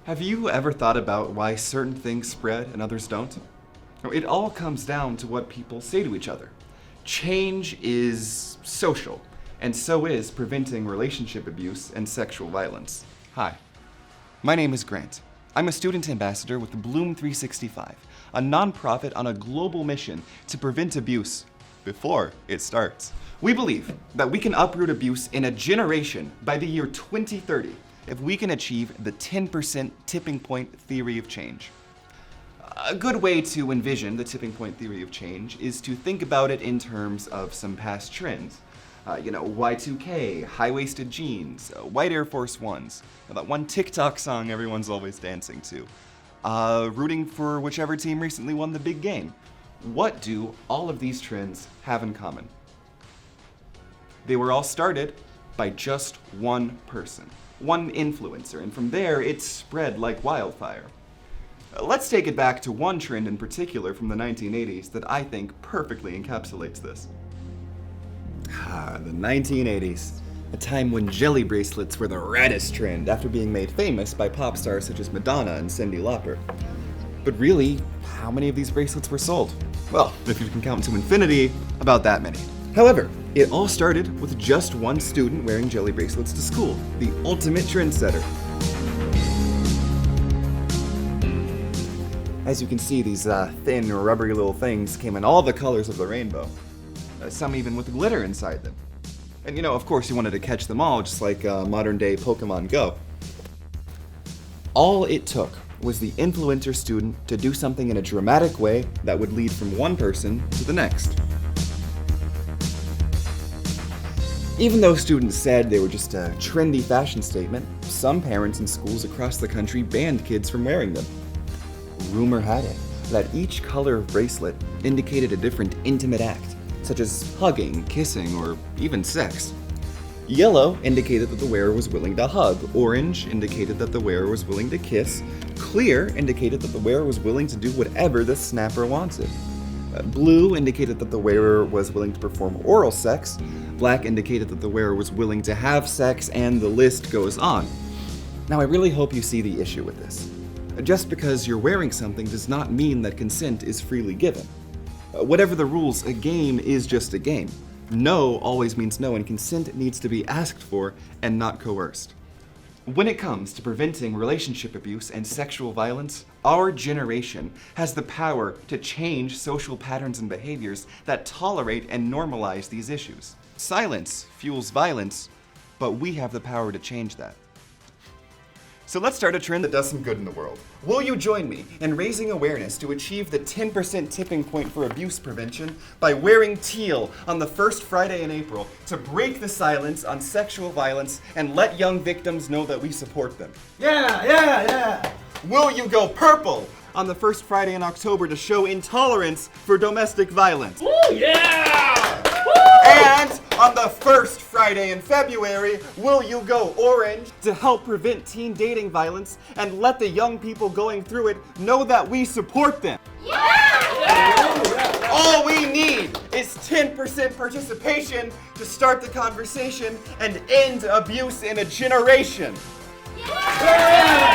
Have you ever thought about why certain things spread and others don't? It all comes down to what people say to each other. Change is social, and so is preventing relationship abuse and sexual violence. Hi, my name is Grant. I'm a student ambassador with BLOOM365, a nonprofit on a global mission to prevent abuse before it starts. We believe that we can uproot abuse in a generation by the year 2030 if we can achieve the 10% tipping point theory of change. A good way to envision the tipping point theory of change is to think about it in terms of some past trends. Y2K, high-waisted jeans, white Air Force Ones, that one TikTok song everyone's always dancing to, rooting for whichever team recently won the big game. What do all of these trends have in common? They were all started by just one person, one influencer, and from there it spread like wildfire. Let's take it back to one trend in particular from the 1980s that I think perfectly encapsulates this. The 1980s, a time when jelly bracelets were the raddest trend after being made famous by pop stars such as Madonna and Cyndi Lauper. But really, how many of these bracelets were sold? Well, if you can count to infinity, about that many. However, it all started with just one student wearing jelly bracelets to school, the ultimate trendsetter. As you can see, these thin, rubbery little things came in all the colors of the rainbow. Some even with glitter inside them. And of course you wanted to catch them all, just like modern-day Pokemon Go. All it took was the influencer student to do something in a dramatic way that would lead from one person to the next. Even though students said they were just a trendy fashion statement, some parents in schools across the country banned kids from wearing them. Rumor had it that each color of bracelet indicated a different intimate act, such as hugging, kissing, or even sex. Yellow indicated that the wearer was willing to hug, orange indicated that the wearer was willing to kiss, clear indicated that the wearer was willing to do whatever the snapper wanted. Blue indicated that the wearer was willing to perform oral sex, black indicated that the wearer was willing to have sex, and the list goes on. Now I really hope you see the issue with this. Just because you're wearing something does not mean that consent is freely given. Whatever the rules, a game is just a game. No always means no, and consent needs to be asked for and not coerced. When it comes to preventing relationship abuse and sexual violence, our generation has the power to change social patterns and behaviors that tolerate and normalize these issues. Silence fuels violence, but we have the power to change that. So let's start a trend that does some good in the world. Will you join me in raising awareness to achieve the 10% tipping point for abuse prevention by wearing teal on the first Friday in April to break the silence on sexual violence and let young victims know that we support them? Yeah! Will you go purple on the first Friday in October to show intolerance for domestic violence? Woo, yeah! And on the first Friday in February, will you go orange to help prevent teen dating violence and let the young people going through it know that we support them? Yeah! All we need is 10% participation to start the conversation and end abuse in a generation. Yeah!